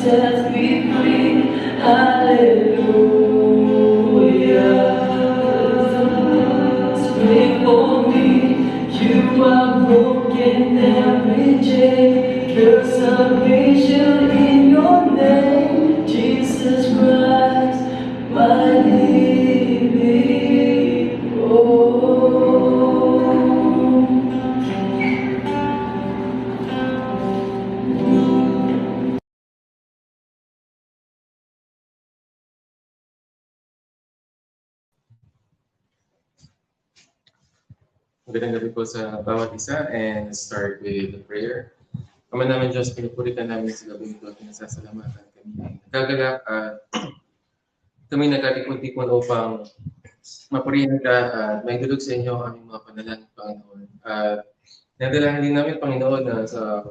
sets me free. Hallelujah. Speak for me. You are broken every chain. There's salvation in your name, Jesus Christ, my living hope. Magandang gabi po sa bawat isa, and start with the prayer. Ama namin Diyos, pinupuritan namin sa gabi ito at pinasasalamatan kami. Nagagalak at kami nagkatipon-tipon upang mapurihan ka at may dulog sa inyo ang aming mga panalangin, Panginoon. At nadalahan din namin, Panginoon, na sa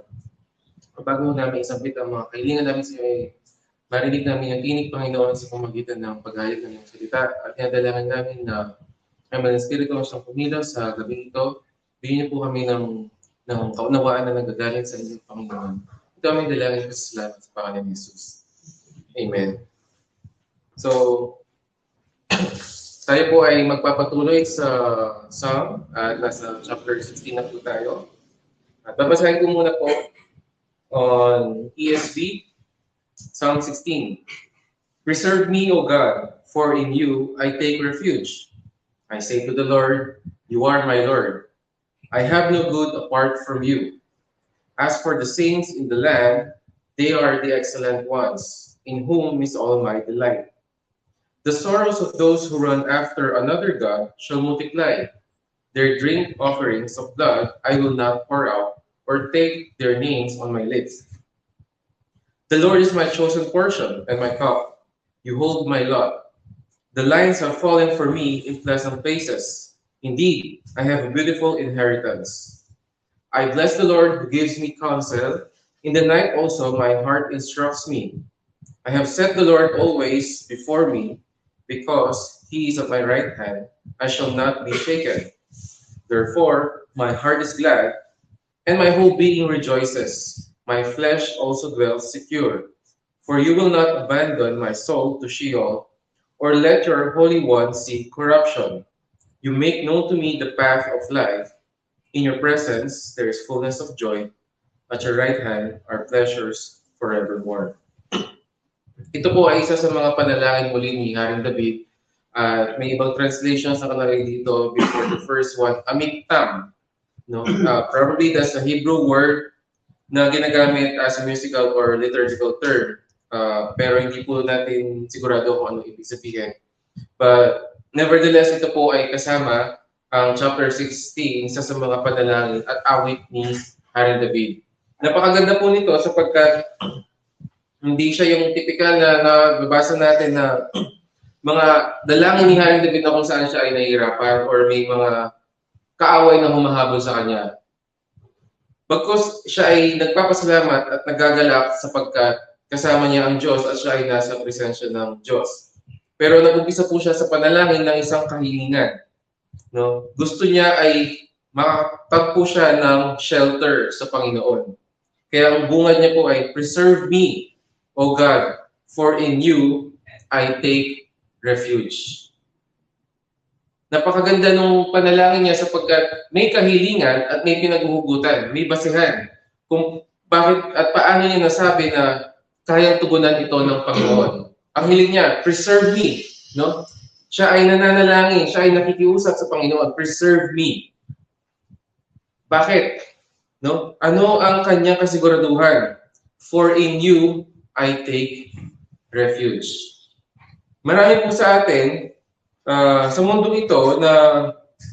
bago namin isambit ang mga kailangan namin sa iyo, marinig namin yung tinig, Panginoon, sa pamagitan ng paghayag ng iyong salita. At nadalahan namin na ang mga Espiritu ang siyang pumilos sa gabi ito. Bigyan niyo po kami ng kaunawaan na nagagaling sa inyong Panginoon. Ito aming dalangin ko sa salamat sa pangalan ni Jesus. Amen. So, tayo po ay magpapatuloy sa Psalm at nasa chapter 16 na po tayo. At babasahin ko muna po on ESV, Psalm 16. Preserve me, O God, for in you I take refuge. I say to the Lord, you are my Lord. I have no good apart from you. As for the saints in the land, they are the excellent ones, in whom is all my delight. The sorrows of those who run after another God shall multiply. Their drink offerings of blood I will not pour out, or take their names on my lips. The Lord is my chosen portion and my cup. You hold my lot. The lines have fallen for me in pleasant places. Indeed, I have a beautiful inheritance. I bless the Lord who gives me counsel. In the night also my heart instructs me. I have set the Lord always before me, because he is at my right hand. I shall not be shaken. Therefore, my heart is glad, and my whole being rejoices. My flesh also dwells secure. For you will not abandon my soul to Sheol, or let your Holy One see corruption. You make known to me the path of life. In your presence there is fullness of joy. At your right hand are pleasures forevermore. Ito po ay isa sa mga panalangin muli ni Haring David. May ibang translations na nakalagay dito before the first one, amiktam. No? Probably that's a Hebrew word na ginagamit as a musical or liturgical term. Pero hindi po natin sigurado kung ano ibig sabihin. But nevertheless, ito po ay kasama ang chapter 16 sa mga panalangin at awit ni Haring David. Napakaganda po nito sapagkat hindi siya yung typical na nababasa natin na mga dalangin ni Haring David na kung saan siya ay nahihirapan or may mga kaaway na humahabol sa kanya. Bagkus siya ay nagpapasalamat at nagagalak sapagkat kasama niya ang Diyos at siya ay nasa presensya ng Diyos. Pero nag-umpisa po siya sa panalangin ng isang kahilingan. No? Gusto niya ay makatagpo siya ng shelter sa Panginoon. Kaya ang bungad niya po ay, preserve me, O God, for in you I take refuge. Napakaganda nung panalangin niya sapagkat may kahilingan at may pinaghuhugutan, may basihan kung bakit at paano niya nasabi na kayang tugunan ito ng Panginoon. Ang hiling niya, preserve me. No? Siya ay nananalangin, siya ay nakikiusap sa Panginoon, preserve me. Bakit? No? Ano ang kanyang kasiguraduhan? For in you, I take refuge. Marami po sa atin, sa mundo ito, na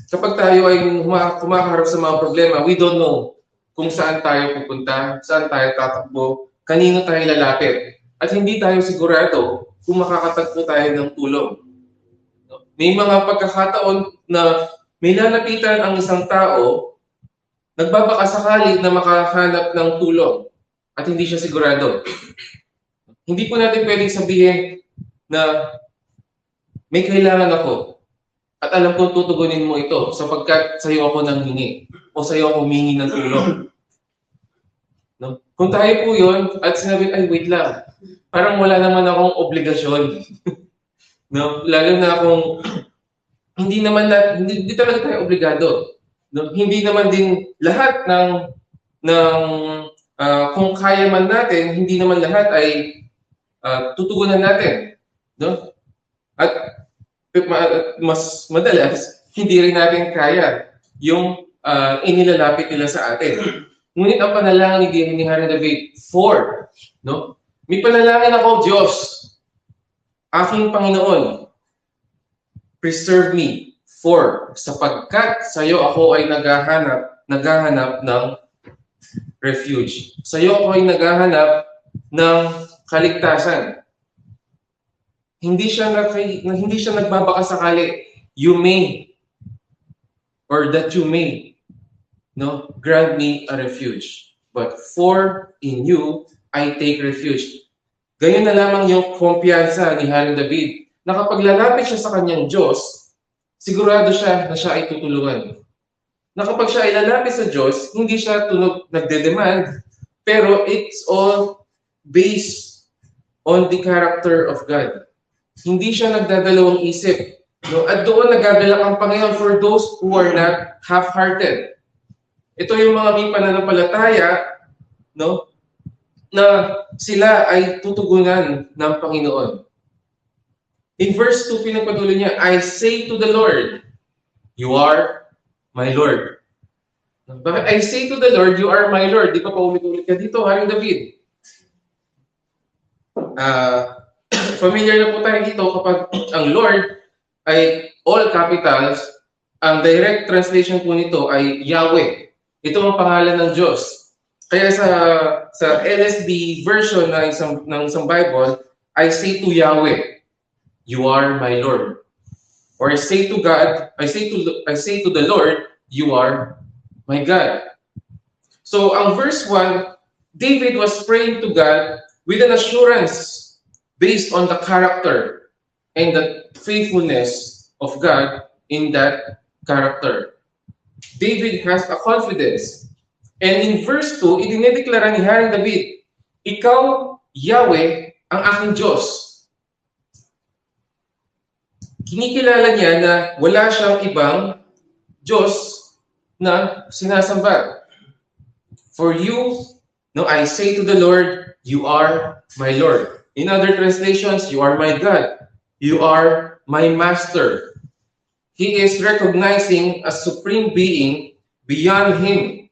kapag tayo ay kumakaharap sa mga problema, we don't know kung saan tayo pupunta, saan tayo tatakbo, kanino tayo lalapit. At hindi tayo sigurado kung makakatagpo tayo ng tulong. May mga pagkakataon na may lalapitan ang isang tao, nagbabakasakali na makahanap ng tulong at hindi siya sigurado. Hindi po natin pwedeng sabihin na may kailangan ako at alam kong tutugunin mo ito sapagkat sa iyo ako nanghingi o sa iyo ako humingi ng tulong. No? Kung tayo po yun, at sinabi, ay wait lang, parang wala naman akong obligasyon. No? Lalo na kung hindi talaga tayo obligado. No? Hindi naman din lahat ng kung kaya man natin, hindi naman lahat ay tutugunan natin. No? At mas madalas, hindi rin natin kaya yung inilalapit nila sa atin. Ngunit ang panalangin ni Haring David, no? May panalangin ako, Diyos, aking Panginoon, preserve me, sapagkat sa iyo ako ay naghahanap ng refuge. Sa iyo ako ay naghahanap ng kaligtasan. Hindi siya nagbabaka sakali, you may, or that you may, no, grant me a refuge. But in you, I take refuge. Ganyan na lamang yung kumpiyansa ni Haring David na kapag lalapit siya sa kanyang Diyos, sigurado siya na siya ay tutulungan. Na kapag siya ay lalapit sa Diyos, hindi siya nagde-demand, pero it's all based on the character of God. Hindi siya nagdadalawang isip. No? At doon nagagalak ang Panginoon for those who are not half-hearted. Ito yung mga may pananampalataya, no, na sila ay tutugunan ng Panginoon. In verse 2, pinagpatuloy niya, I say to the Lord, you are my Lord. Bakit I say to the Lord, you are my Lord? Di pa ulit ka dito, Haring David. Familiar na po tayo dito kapag ang Lord ay all capitals, ang direct translation po nito ay Yahweh. Ito ang pangalan ng Diyos. Kaya sa LSB version ng isang Bible, I say to Yahweh, you are my Lord. Or I say to God, I say to the Lord, you are my God. So ang verse 1, David was praying to God with an assurance based on the character and the faithfulness of God in that character. David has a confidence. And in verse 2, idinedeklara ni Haring David, ikaw, Yahweh, ang aking Diyos. Kinikilala niya na wala siyang ibang Diyos na sinasamba. For you, no, I say to the Lord, you are my Lord. In other translations, you are my God. You are my Master. He is recognizing a supreme being beyond him.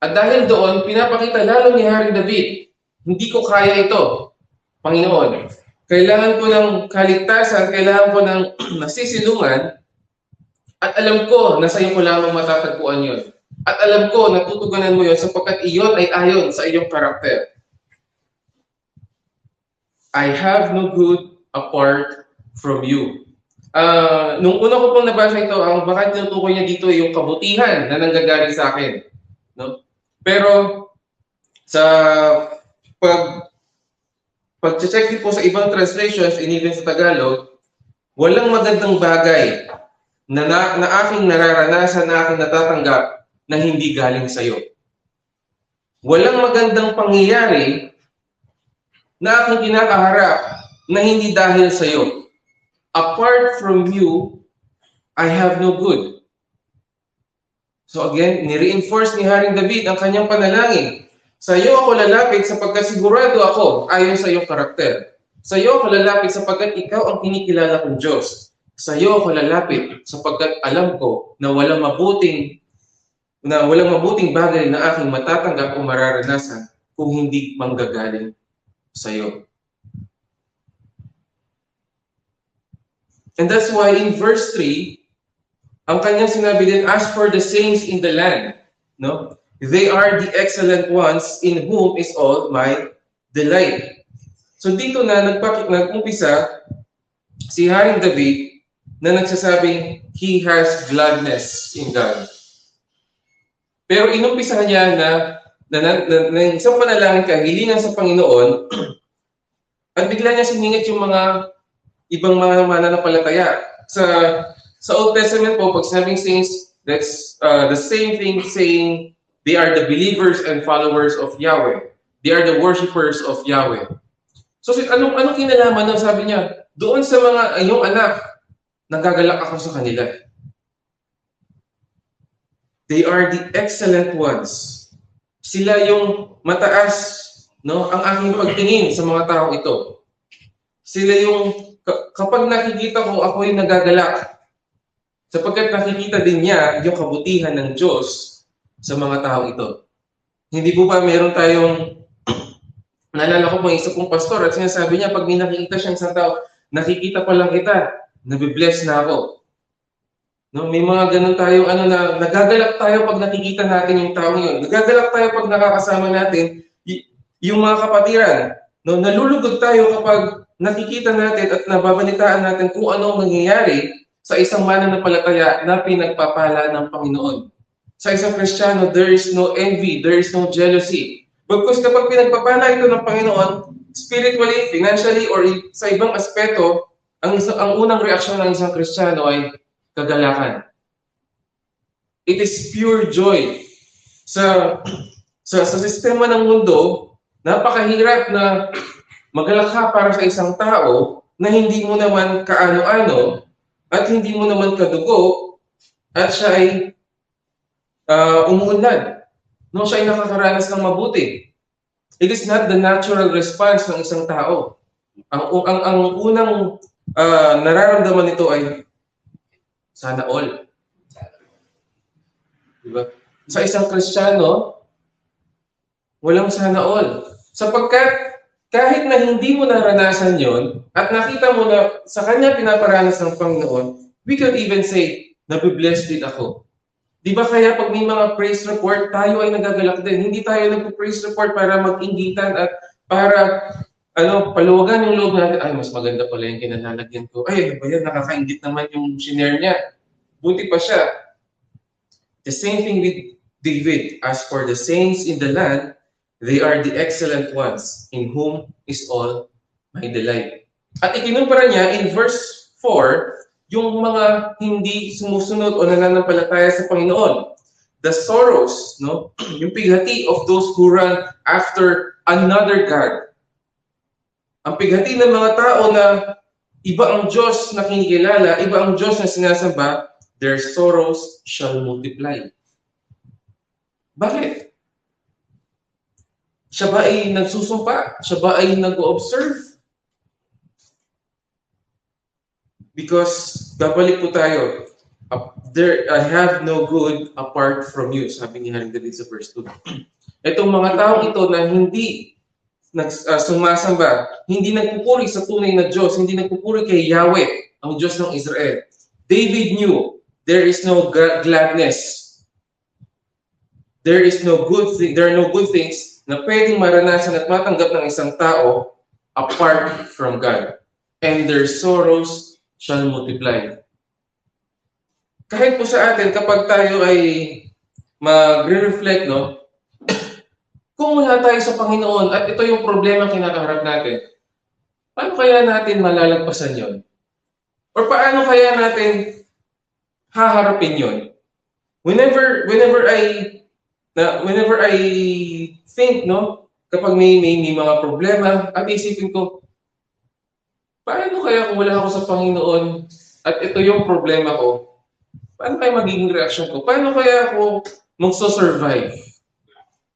At dahil doon, pinapakita lalo ni Haring David, hindi ko kaya ito, Panginoon. Kailangan ko ng kaligtasan, kailangan ko ng nasisilungan, at alam ko na sa iyo ko lamang matatagpuan yun. At alam ko na tutugunan mo yun sapagkat iyon ay ayon sa iyong karakter. I have no good apart from you. Nung una ko pong nabasa ito, ang baka tinutukoy niya dito yung kabutihan na nanggagaling sa akin. No? Pero sa pag-check po sa ibang translations, and even sa Tagalog, walang magandang bagay na aking nararanasan, na aking natatanggap na hindi galing sa iyo. Walang magandang pangyayari na aking kinakaharap na hindi dahil sa iyo. Apart from you, I have no good. So again, ni-reinforce ni Haring David ang kanyang panalangin. Sa iyo ako lalapit sapagkat sigurado ako ayon sa iyong karakter. Sa iyo ako lalapit sapagkat ikaw ang kinikilala kong Diyos. Sa iyo ako lalapit sapagkat alam ko na walang mabuting bagay na aking matatanggap o mararanasan kung hindi manggagaling sa iyo. And that's why in verse 3, ang kanyang sinabi din, as for the saints in the land, no? They are the excellent ones in whom is all my delight. So dito na nag-umpisa si Haring David na nagsasabing he has gladness in God. Pero inumpisahan niya na isang panalangin kahilingan sa Panginoon at bigla niya siningit yung mga ibang mga mananampalataya. Sa Old Testament po, pag sabing saints, that's the same thing saying they are the believers and followers of Yahweh. They are the worshipers of Yahweh. So anong kinalaman nun? Sabi niya, doon sa mga iyong anak, nagagalak ako sa kanila. They are the excellent ones. Sila yung mataas, no, ang aking pagtingin sa mga tao ito. Sila yung, kapag nakikita ko, ako yung nagagalak. Sapagkat nakikita din niya yung kabutihan ng Diyos sa mga tao ito. Hindi po ba meron tayong, naalala ko po isa pong pastor at sinasabi niya, pag may nakikita siyang isang tao, nakikita pa lang kita, nabibless na ako. No, may mga ganun tayo, na nagagalak tayo pag nakikita natin yung tao yun. Nagagalak tayo pag nakakasama natin yung mga kapatiran. No, nalulugod tayo kapag nakikita natin at nababalitaan natin kung ano ang nangyayari sa isang mananampalataya na pinagpapala ng Panginoon. Sa isang Kristiyano, there is no envy, there is no jealousy. Bagkus kapag pinagpapala ito ng Panginoon, spiritually, financially, or sa ibang aspeto, ang unang reaksyon ng isang Kristiyano ay kagalakan. It is pure joy. Sa sistema ng mundo, napakahirap na magalak ka para sa isang tao na hindi mo naman kaano-ano at hindi mo naman kadugo at siya ay umuunlad. No, siya ay nakakaranas ng mabuti. It is not the natural response ng isang tao. Ang unang nararamdaman nito ay sana all. Diba? Sa isang Kristiyano, walang sana all. Sapagkat kahit na hindi mo naranasan yon at nakita mo na sa kanya pinaparanas ng Panginoon, we could even say, nabibless din ako. Diba kaya pag may mga praise report, tayo ay nagagalak din. Hindi tayo nagpo-praise report para mag-inggitan at para paluwagan yung loob natin. Ay, mas maganda pala yung kinalalagyan ko. Ay, ba yan? Nakakaingit naman yung shinare niya. Buti pa siya. The same thing with David. As for the saints in the land, they are the excellent ones, in whom is all my delight. At ikinumpara niya in verse 4, yung mga hindi sumusunod o nananampalataya sa Panginoon. The sorrows, no? Yung pighati of those who run after another God. Ang pighati ng mga tao na iba ang Diyos na kinikilala, iba ang Diyos na sinasamba, their sorrows shall multiply. Bakit? Siya ba ay nagsusumpa? Siya ba ay nag-observe? Because, babalik po tayo, I have no good apart from you, sabi ni Haring David sa verse 2. Itong mga taong ito na hindi sumasamba, hindi nagpupuri sa tunay na Diyos, hindi nagpupuri kay Yahweh, ang Diyos ng Israel. David knew there is no gladness. There are no good things na pwedeng maranasan at matanggap ng isang tao apart from God. And their sorrows shall multiply. Kahit po sa atin, kapag tayo ay magre-reflect, no? Kung wala tayo sa Panginoon at ito yung problema kinakaharap natin, paano kaya natin malalagpasan yon? Or paano kaya natin haharapin yon? Whenever I think, no, kapag may mga problema, at isipin ko, paano kaya kung wala ako sa Panginoon at ito yung problema ko? Paano kaya magiging reaction ko? Paano kaya ako magso-survive?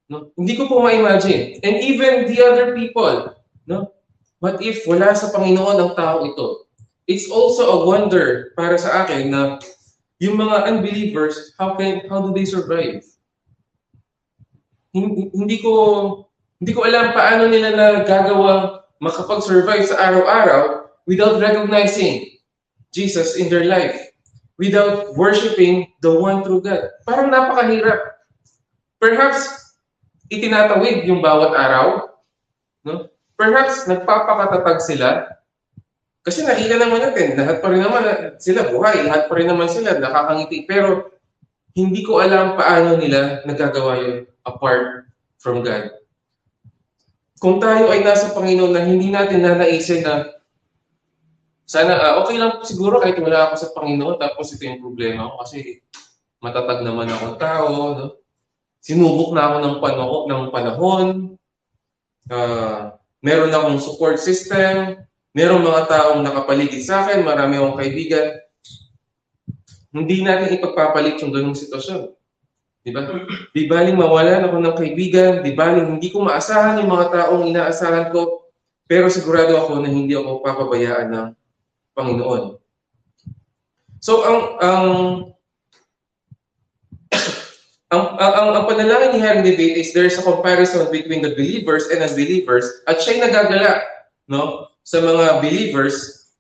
No? Hindi ko po ma-imagine. And even the other people, no? What if wala sa Panginoon ang tao ito? It's also a wonder para sa akin na yung mga unbelievers, how do they survive? Hindi ko alam paano nila nagagawa makapag-survive sa araw-araw without recognizing Jesus in their life, without worshiping the one true God. Parang napakahirap. Perhaps itinatawid yung bawat araw, no? Perhaps nagpapakatatag sila kasi nakita naman natin, lahat pa rin naman sila buhay, lahat pa rin naman sila nakakangiti, pero hindi ko alam paano nila nagagawa yun apart from God. Kung tayo ay nasa Panginoon na hindi natin nanaisin na sana okay lang siguro kahit wala ako sa Panginoon tapos ito yung problema ko kasi matatag naman akong tao, no? Sinubok na ako ng panahon, Meron akong support system, merong mga taong nakapaligid sa akin, marami akong kaibigan. Hindi natin ipagpapalit yung ganung sitwasyon. Di ba? Di baling mawalan ako ng kaibigan, di baling hindi ko maasahan yung mga taong inaasahan ko, pero sigurado ako na hindi ako papabayaan ng Panginoon. So ang panalangin ni Haring David is there's a comparison between the believers and unbelievers at siya'y nagagala, no? Sa mga believers,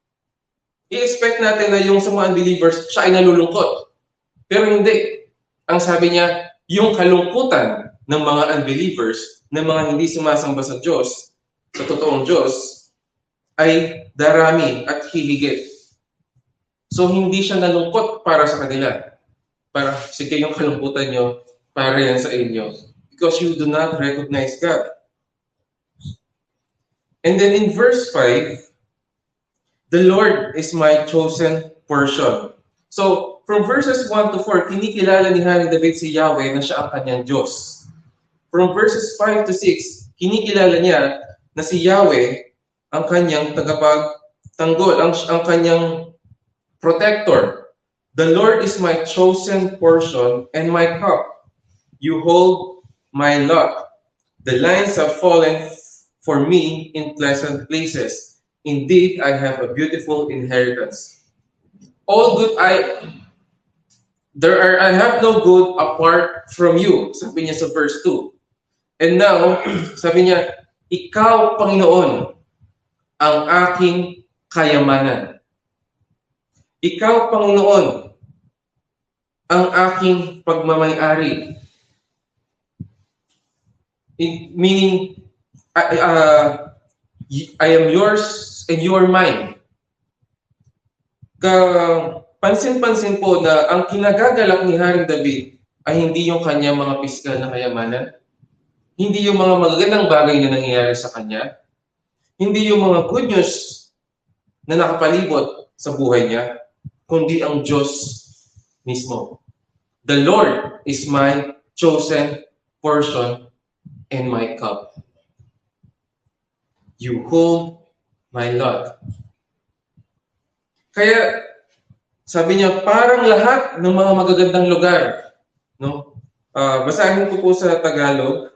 i-expect natin na yung sa mga unbelievers, siya ay nalulungkot. Pero hindi. Ang sabi niya, yung kalungkutan ng mga unbelievers, ng mga hindi sumasamba sa Diyos, sa totoong Diyos, ay darami at hihigit. So hindi siya nalungkot para sa kanila. Para, sige yung kalungkutan nyo, para yan sa inyo. Because you do not recognize God. And then in verse 5, the Lord is my chosen portion. So, from verses 1 to 4, kinikilala ni Haring David si Yahweh na siya ang kanyang Diyos. From verses 5 to 6, kinikilala niya na si Yahweh ang kanyang tagapagtanggol, ang kanyang protector. The Lord is my chosen portion and my cup. You hold my lot. The lines have fallen for me in pleasant places. Indeed, I have a beautiful inheritance. All good I have no good apart from you. Sabi niya sa verse 2. And now, sabi niya, ikaw, Panginoon, ang aking kayamanan. Ikaw, Panginoon, ang aking pagmamay-ari. Meaning, I am yours and you are mine. Pansin-pansin po na ang kinagagalak ni Haring David ay hindi yung kanyang mga pisikal na kayamanan, hindi yung mga magagandang bagay na nangyayari sa kanya, hindi yung mga good news na nakapalibot sa buhay niya, kundi ang Diyos mismo. The Lord is my chosen portion and my cup. You hold my lot. Kaya, sabi niya, parang lahat ng mga magagandang lugar, no? Basahin ko po sa Tagalog.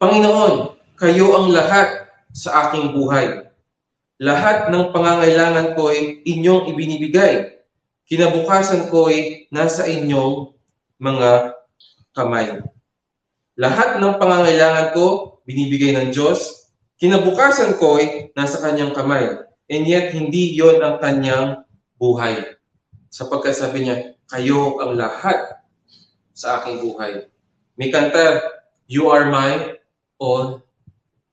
Panginoon, kayo ang lahat sa aking buhay. Lahat ng pangangailangan ko ay inyong ibinibigay. Kinabukasan ko ay nasa inyong mga kamay. Lahat ng pangangailangan ko, binibigay ng Diyos. Kinabukasan ko ay nasa kanyang kamay. And yet, hindi yon ang kanyang buhay. Sapagkat sabi niya, kayo ang lahat sa aking buhay. May kanta, you are my all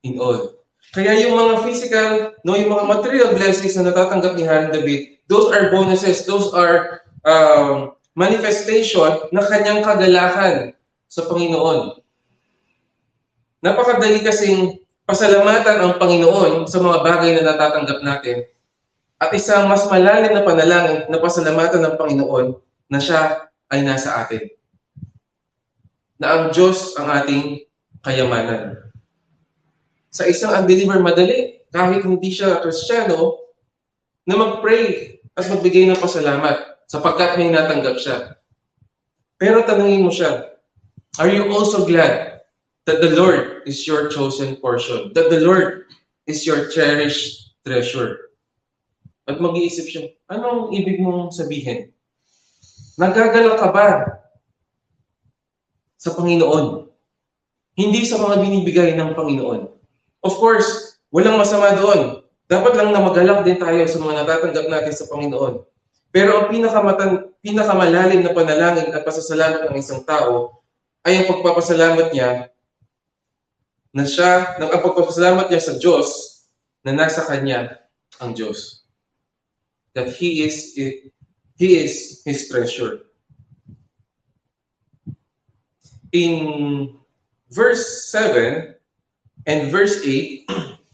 in all. Kaya yung mga physical, no, yung mga material blessings na natatanggap ni Haring David, those are bonuses, those are manifestation ng kanyang kagalakan sa Panginoon. Napakadali kasing pasalamatan ang Panginoon sa mga bagay na natatanggap natin. At isang mas malalim na panalangin na pasalamatan ng Panginoon na siya ay nasa atin. Na ang Diyos ang ating kayamanan. Sa isang unbeliever, madali, kahit hindi siya Kristiyano, na mag-pray at magbigay ng pasalamat sapagkat may natanggap siya. Pero tanungin mo siya, are you also glad that the Lord is your chosen portion? That the Lord is your cherished treasure? At mag-iisip siya, anong ibig mong sabihin? Nagagalak ka ba sa Panginoon? Hindi sa mga binibigay ng Panginoon. Of course, walang masama doon. Dapat lang na magalak din tayo sa mga natatanggap natin sa Panginoon. Pero ang pinakamalalim na panalangin at pasasalamat ng isang tao ay ang pagpapasalamat niya ang pagpapasalamat niya sa Diyos na nasa Kanya ang Diyos. That He is His treasure. In verse 7 and verse 8,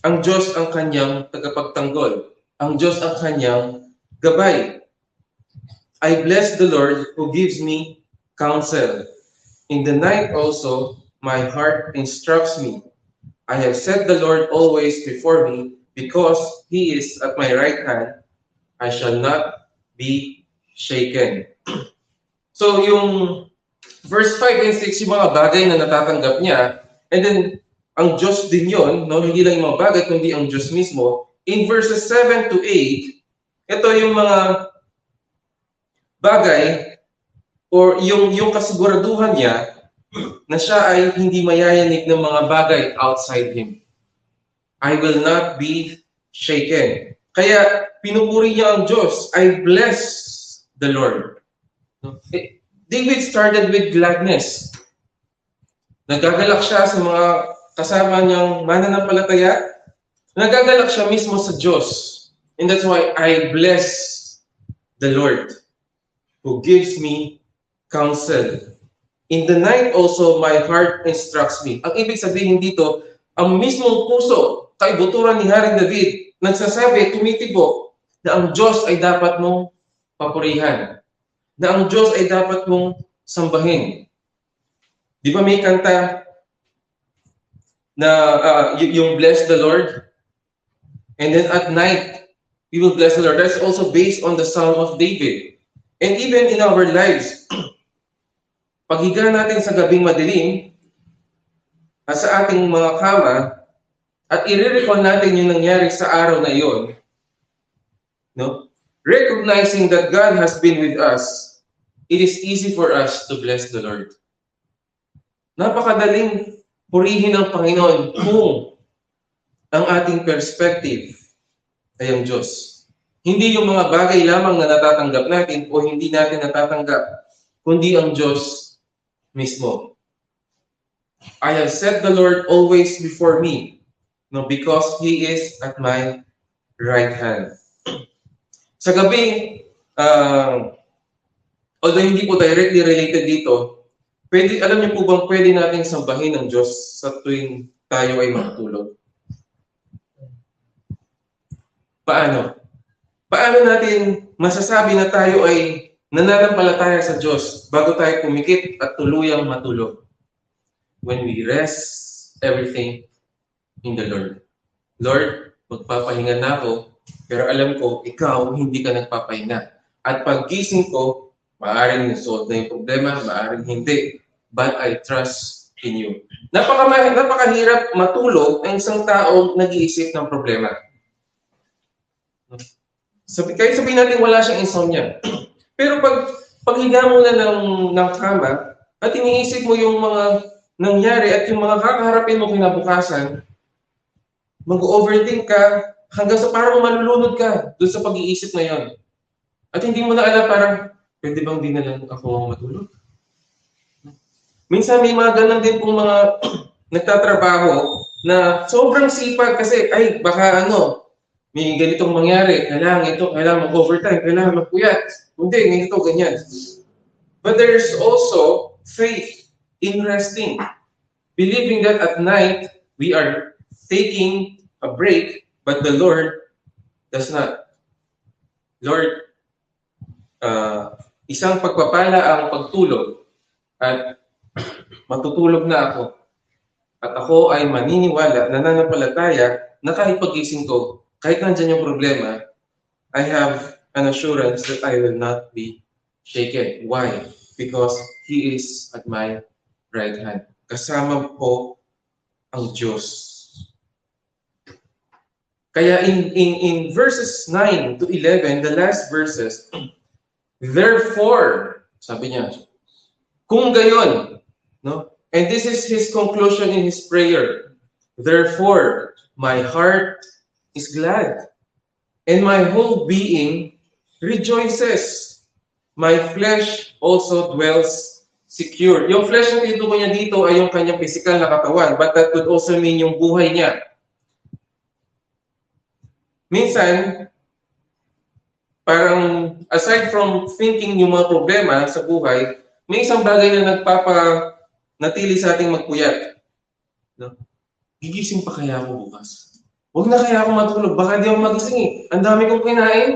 ang Diyos ang kanyang tagapagtanggol. Ang Diyos ang kanyang gabay. I bless the Lord who gives me counsel. In the night also, my heart instructs me. I have set the Lord always before me, because he is at my right hand, I shall not be shaken. So yung verse 5 and 6, yung mga bagay na natatanggap niya, and then ang Diyos din yon, no? Hindi lang yung mga bagay, kundi ang Diyos mismo. In verses 7 to 8, ito yung mga bagay or yung kasiguraduhan niya na siya ay hindi mayayanig ng mga bagay outside him. I will not be shaken. Kaya pinupuri niya ang Diyos. I bless the Lord. David started with gladness. Nagagalak siya sa mga kasama niyang mananampalataya. Nagagalak siya mismo sa Diyos. And that's why I bless the Lord who gives me counsel. In the night also, my heart instructs me. Ang ibig sabihin dito, ang mismong puso, kaibuturan ni Haring David, nagsasabi, tumitibok, na ang Diyos ay dapat mong papurihan. Na ang Diyos ay dapat mong sambahin. Di ba may kanta na yung bless the Lord? And then at night, we will bless the Lord. That's also based on the Psalm of David. And even in our lives, paghiga natin sa gabing madilim, at sa ating mga kama, at i-recall natin yung nangyari sa araw na iyon, no? Recognizing that God has been with us, it is easy for us to bless the Lord. Napakadaling purihin ng Panginoon kung ang ating perspective ay ang Diyos. Hindi yung mga bagay lamang na natatanggap natin o hindi natin natatanggap, kundi ang Diyos mismo. I have set the Lord always before me, no, because He is at my right hand. Sa gabi, although hindi po directly related dito, alam niyo po bang pwede natin sambahin ang Diyos sa tuwing tayo ay matulog? Paano? Paano natin masasabi na tayo ay nananampalataya sa Diyos bago tayo pumikit at tuluyang matulog? When we rest everything in the Lord. Lord, magpapahinga na ako, pero alam ko, ikaw hindi ka nagpapahinga. At paggising ko, maaaring nasolve na yung problema, maaaring hindi. But I trust in you. Napakahirap matulog ang isang taong nag-iisip ng problema. Kahit sabihin natin wala siyang insomnia. Pero pag higa mo na ng kama at iniisip mo yung mga nangyari at yung mga kakaharapin mo kinabukasan, mag-overthink ka hanggang sa parang malulunod ka doon sa pag-iisip na yon. At hindi mo na alam parang, pwede bang di na lang ako matulog? Minsan may mga ganun din pong mga nagtatrabaho na sobrang sipag kasi, ay baka may ganitong mangyari, kailangan mag-overtime, kailangan magpuyat. Hindi, ganito, ganyan. But there's also faith in resting. Believing that at night, we are taking a break, but the Lord does not. Lord, isang pagpapala ang pagtulog at matutulog na ako. At ako ay maniniwala, nananampalataya na kahit pagising ko, kahit nandyan yung problema, I have an assurance that I will not be shaken. Why? Because He is at my right hand. Kasama po ang Diyos. Kaya in verses 9 to 11, the last verses, therefore, sabi niya, kung gayon, no? And this is his conclusion in his prayer. Therefore, my heart is glad, and my whole being rejoices. My flesh also dwells secure. Yung flesh na tinutukoy niya dito ay yung kanyang physical na katawan, but that could also mean yung buhay niya. Minsan, parang aside from thinking yung mga problema sa buhay, may isang bagay na nagpapanatili sa ating magpuyat. No? Gigising pa kaya ako bukas? Huwag na kaya ako matulog. Baka di ako magising eh. Ang dami kong kinain.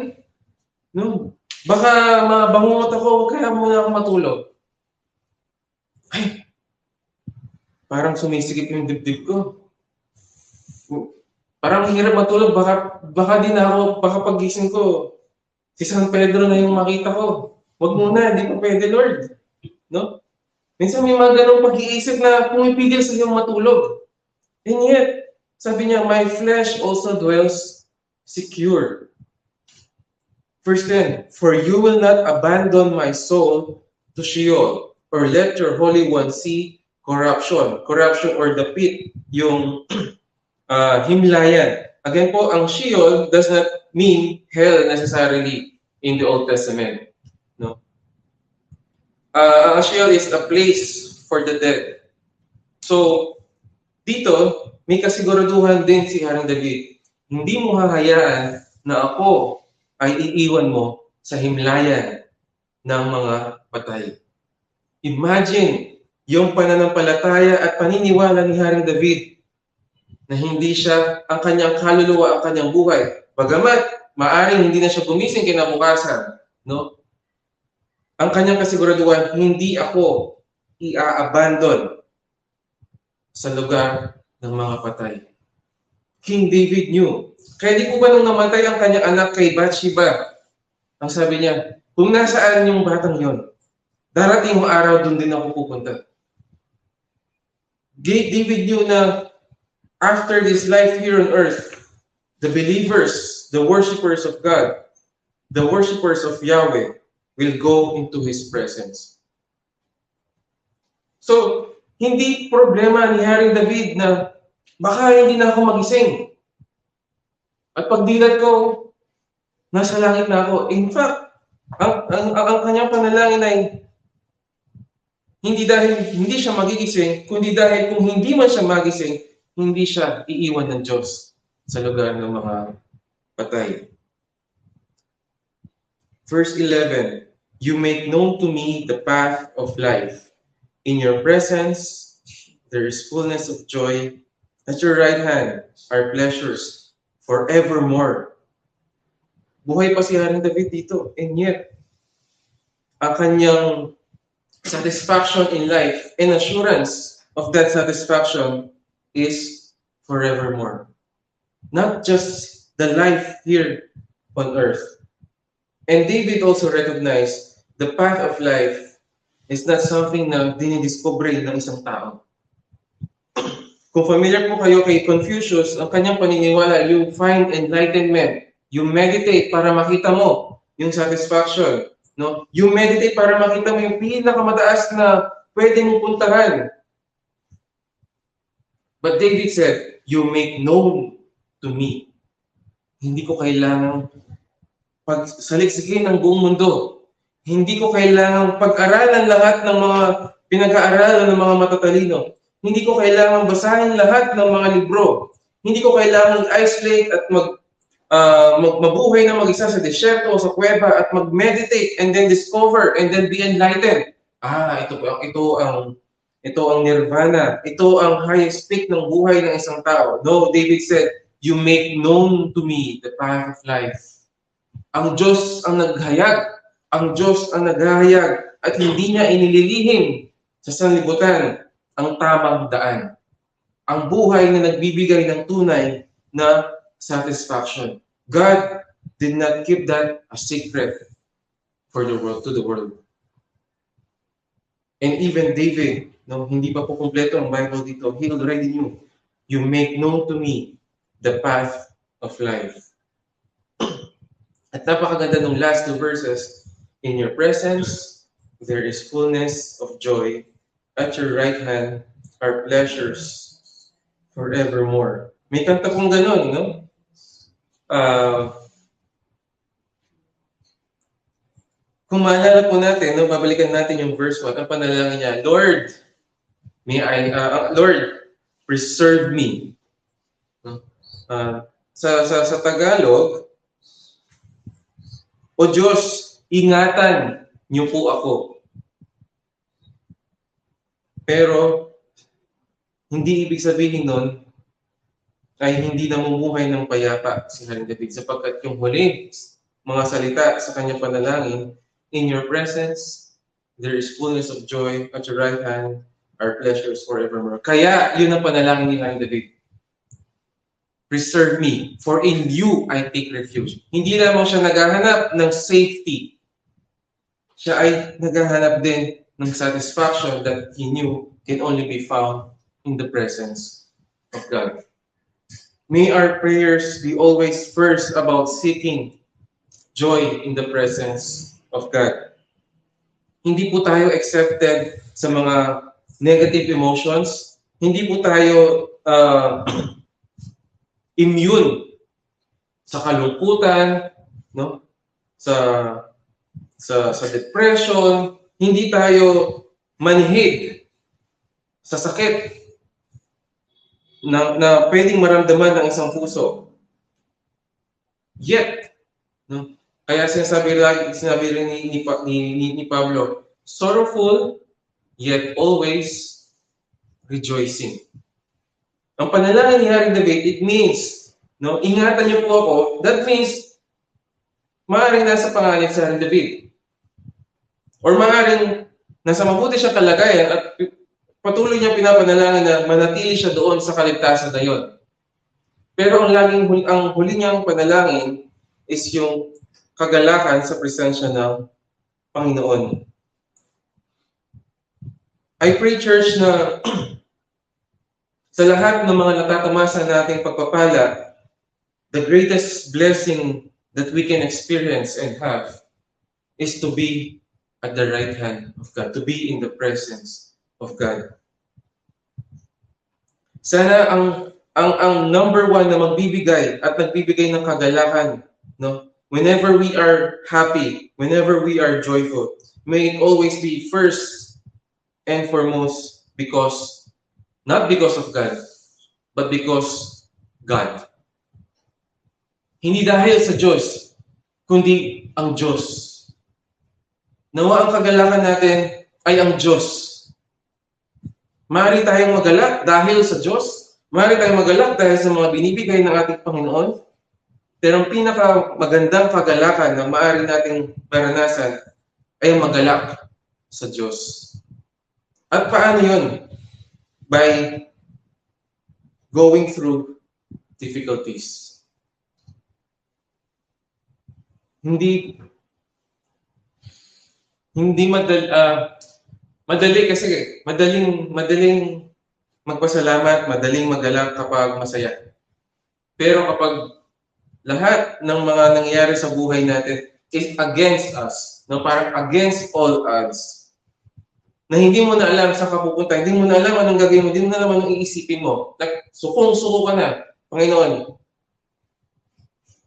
No. Baka mabangungot ako, kaya muna ako matulog. Ay, parang sumisikip yung dibdib ko. Parang hirap matulog, baka din ako, baka pagising ko, si San Pedro na yung makita ko. Wag muna, di pa pwede, Lord. No? Minsan may mga ganong pag-iisip na pumipigil sa iyong matulog. And yet, sabi niya, my flesh also dwells secure. Verse 10, for you will not abandon my soul to Sheol, or let your Holy One see corruption. Corruption or the pit, yung himlayan. Again po, ang Sheol does not mean hell necessarily in the Old Testament. No? Ang Sheol is a place for the dead. So, dito, may kasiguraduhan din si Haring David. Hindi mo hahayaan na ako ay iiwan mo sa himlayan ng mga patay. Imagine yung pananampalataya at paniniwala ni Haring David na hindi siya ang kanyang kaluluwa, ang kanyang buhay. Bagamat maaring hindi na siya gumising kinabukasan, no? Ang kanyang kasiguraduhan, hindi ako i-abandon sa lugar ng mga patay. King David knew. Kaya di po ba nung namatay ang kanyang anak kay Bathsheba, ang sabi niya, kung nasaan yung batang yon, darating mo araw, doon din ako pupunta. David knew na after this life here on earth, the believers, the worshippers of God, the worshippers of Yahweh will go into His presence. So, hindi problema ni Haring David na baka hindi na ako magising. At pagdilat ko, nasa langit na ako. In fact, ang kanyang panalangin ay hindi dahil hindi siya magigising, kundi dahil kung hindi man siya magising, hindi siya iiwan ng Diyos sa lugar ng mga patay. Verse 11, you make known to me the path of life. In your presence, there is fullness of joy. At your right hand are pleasures forevermore. Buhay pa si Haring David dito. And yet, ang kanyang satisfaction in life and assurance of that satisfaction is forevermore. Not just the life here on earth. And David also recognized the path of life is not something na dinidiscover ng isang tao. Kung familiar po kayo kay Confucius, ang kanyang paniniwala, you find enlightenment. You meditate para makita mo yung satisfaction. No? You meditate para makita mo yung pinakamataas na pwede mong puntahan. But David said, you make known to me. Hindi ko kailangang pagsaliksikin ng buong mundo. Hindi ko kailangang pag-aralan lahat ng mga pinag-aaralan ng mga matatalino. Hindi ko kailangang basahin lahat ng mga libro. Hindi ko kailangang isolate at mabuhay na mag-isa sa desierto o sa kuweba at mag-meditate and then discover and then be enlightened. Ito ang nirvana. Ito ang highest peak ng buhay ng isang tao. No, David said, you make known to me the path of life. Ang Diyos ang naghayag. Ang Diyos ang naghahayag at hindi niya inililihim sa sanlibutan ang tamang daan. Ang buhay na nagbibigay ng tunay na satisfaction. God did not keep that a secret for the world, to the world. And even David, no, hindi pa po kumpleto ang Bible dito, he already knew, you make known to me the path of life. At napakaganda ng last two verses, in your presence, there is fullness of joy. At your right hand are pleasures forevermore. May kanta pong ganun, no? Kung maalala po natin, no, babalikan natin yung verse 1, ang panalangin niya, Lord, Lord, preserve me. Sa Tagalog, O Diyos, ingatan niyo po ako. Pero, hindi ibig sabihin nun ay hindi namumuhay ng payapa si Haring David sapagkat yung huling mga salita sa kanyang panalangin, in your presence, there is fullness of joy, at your right hand are pleasures forevermore. Kaya, yun ang panalangin ni Haring David. Preserve me, for in you I take refuge. Hindi lamang siya naghahanap ng safety. Siya ay naghahanap din ng satisfaction that he knew can only be found in the presence of God. May our prayers be always first about seeking joy in the presence of God. Hindi po tayo accepted sa mga negative emotions. Hindi po tayo immune sa kalungkutan, no? Sa depression. Hindi tayo manhid sa sakit na pwedeng maramdaman ng isang puso. Yet, no? Kaya sinabi rin ni Pablo, sorrowful, yet always rejoicing. Ang panalangin ni Haring David, it means, no, ingatan niyo po ako, that means, maaaring nasa pangalit sa Haring David. Or maaaring nasa mabuti siya kalagayan at patuloy niya pinapanalangin na manatili siya doon sa kaligtasan na yun. Pero ang huli niyang panalangin is yung kagalakan sa presensya ng Panginoon. I pray, church, na sa lahat ng mga natatamasa nating pagpapala, the greatest blessing that we can experience and have is to be at the right hand of God, to be in the presence of God. Sana ang number one na magbibigay at nagbibigay ng kagalakan, no? Whenever we are happy, whenever we are joyful, may it always be first and foremost not because of God, but because God. Hindi dahil sa Diyos, kundi ang Diyos. Nawa ang kagalakan natin ay ang Diyos. Maaari tayong magalak dahil sa Diyos. Maaari tayong magalak dahil sa mga binibigay ng ating Panginoon. Pero ang pinakamagandang kagalakan na maaari nating maranasan ay magalak sa Diyos. At paano yun? By going through difficulties. Hindi madali kasi madaling magpasalamat, madaling magalak kapag masaya. Pero kapag lahat ng mga nangyayari sa buhay natin is against us, no, parang against all odds, na hindi mo na alam saan ka pupunta, hindi mo na alam anong gagawin mo, hindi mo na alam anong iisipin mo. Like, sukong-suko ka na, Panginoon.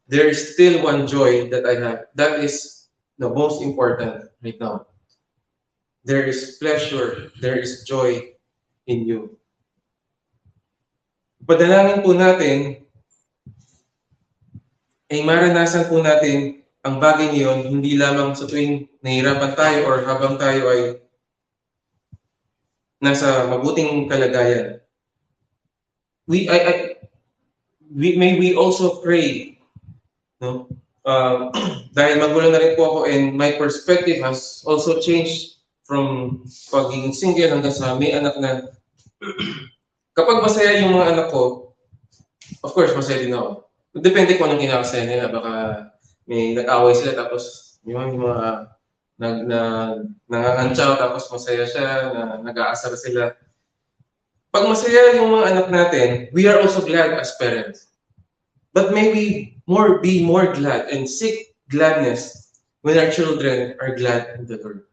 There is still one joy that I have. That is the most important right now. There is pleasure, there is joy in you. Padalangin po natin ay maranasan po natin ang bagay niyon hindi lamang sa tuwing nahihirapan tayo or habang tayo ay nasa mabuting kalagayan. May we also pray, no? Dahil magulo na rin po ako and my perspective has also changed from pagiging single hanggang sa may anak na kapag masaya yung mga anak ko, of course masaya din ako. Depende kung anong kinakasaya nila. Baka may nag-away sila tapos yung mga nangangantsaw tapos masaya siya, nag-aasar sila. Pag masaya yung mga anak natin, we are also glad as parents. But may we be more glad and seek gladness when our children are glad in the Lord.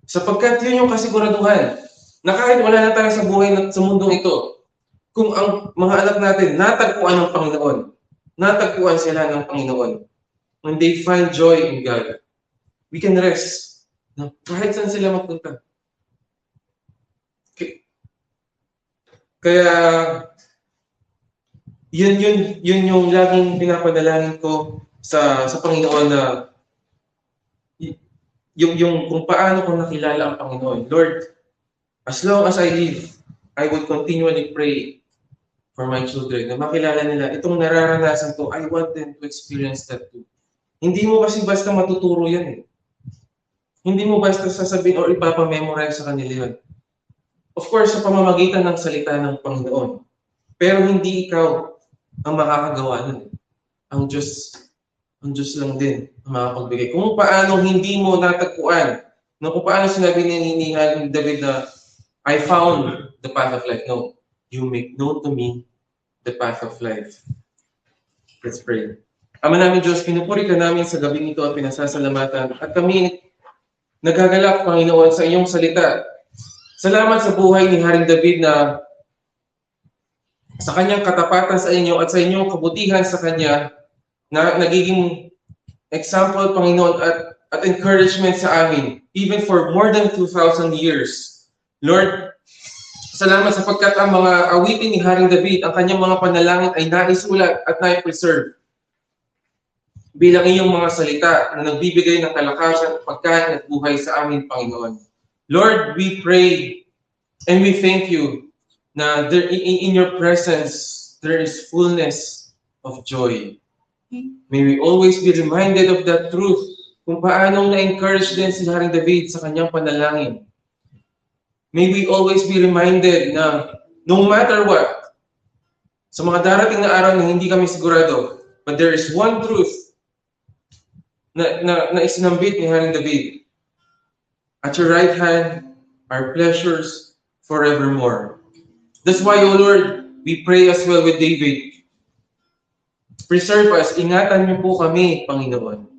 Sapagkat yun yung kasiguraduhan na kahit wala na tayo sa buhay sa mundong ito, kung ang mga anak natin natagpuan ng Panginoon, natagpuan sila ng Panginoon, when they find joy in God, we can rest. No? Kahit saan sila magpunta. Kaya, yun yung laging pinapadalangin ko sa Panginoon na yung kung paano ko nakilala ang Panginoon. Lord, as long as I live, I would continually pray for my children na makilala nila itong nararanasan ko. I want them to experience that too. Hindi mo kasi basta matuturo yan eh. Hindi mo basta sasabihin or ipapamemorize sa kanila yun. Of course, sa pamamagitan ng salita ng Panginoon. Pero hindi ikaw ang makakagawa nun. Ang Diyos lang din ang makapagbigay. Kung paano hindi mo natagpuan, no, kung paano sinabi ni David na, I found the path of life. No, you make known to me the path of life. Let's pray. Ama namin Diyos, pinupuri ka namin sa gabing ito at pinasasalamatan. At kami nagagalak, Panginoon, sa iyong salita. Salamat sa buhay ni Haring David na sa kanyang katapatan sa inyo at sa inyong kabutihan sa kanya na nagiging example, Panginoon, at encouragement sa amin, even for more than 2,000 years. Lord, salamat sapagkat ang mga awitin ni Haring David, ang kanyang mga panalangin ay naisulat at nai-preserve bilang iyong mga salita na nagbibigay ng kalakasan, pagkain at buhay sa amin, Panginoon. Lord, we pray and we thank you na in your presence there is fullness of joy. May we always be reminded of that truth kung paano na-encourage din si Haring David sa kanyang panalangin. May we always be reminded na no matter what, sa mga darating na araw na hindi kami sigurado, but there is one truth na isinambit ni Haring David. At your right hand are pleasures forevermore. That's why, O Lord, we pray as well with David. Preserve us, ingatan niyo po kami, Panginoon.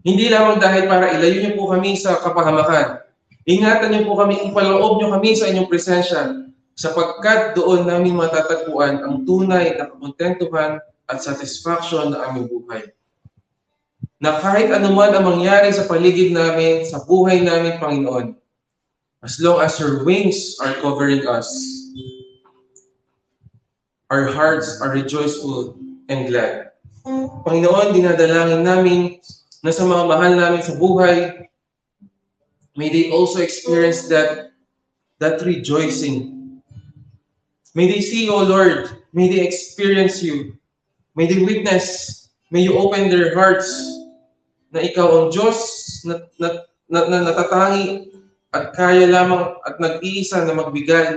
Hindi lamang dahil para ilayo niyo po kami sa kapahamakan. Ingatan niyo po kami, ipaloob niyo kami sa inyong presensya, sapagkat doon namin matatagpuan ang tunay na kakontentuhan at satisfaction na aming buhay. Na kahit anuman ang mangyari sa paligid namin, sa buhay namin, Panginoon, as long as your wings are covering us, our hearts are rejoiceful and glad. Panginoon, dinadalangin namin na sa mga mahal namin sa buhay, may they also experience that rejoicing. May they see, O Lord, may they experience you. May they witness, may you open their hearts na ikaw ang Diyos na natatangi at kaya lamang at nag-iisa na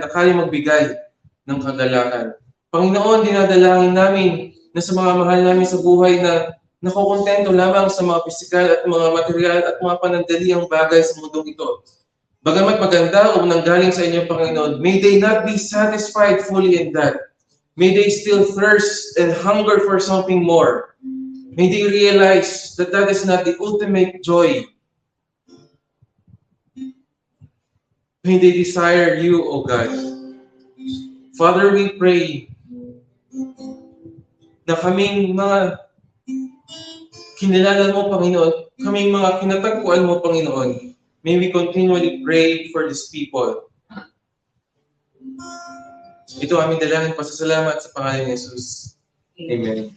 kaya magbigay ng kagalakan. Panginoon, dinadalangin namin na sa mga mahal namin sa buhay na nakokontento lamang sa mga pisikal at mga material at mga panandaliang bagay sa mundong ito. Bagamat maganda o nanggaling sa inyo, Panginoon, may they not be satisfied fully in that. May they still thirst and hunger for something more. May they realize that that is not the ultimate joy. May they desire you, O God. Father, we pray na kaming mga kinilala mo, Panginoon, kaming mga kinatagpuan mo, Panginoon, may we continually pray for these people. Ito aming dalangin, pasasalamat sa pangalan ni Jesus. Amen.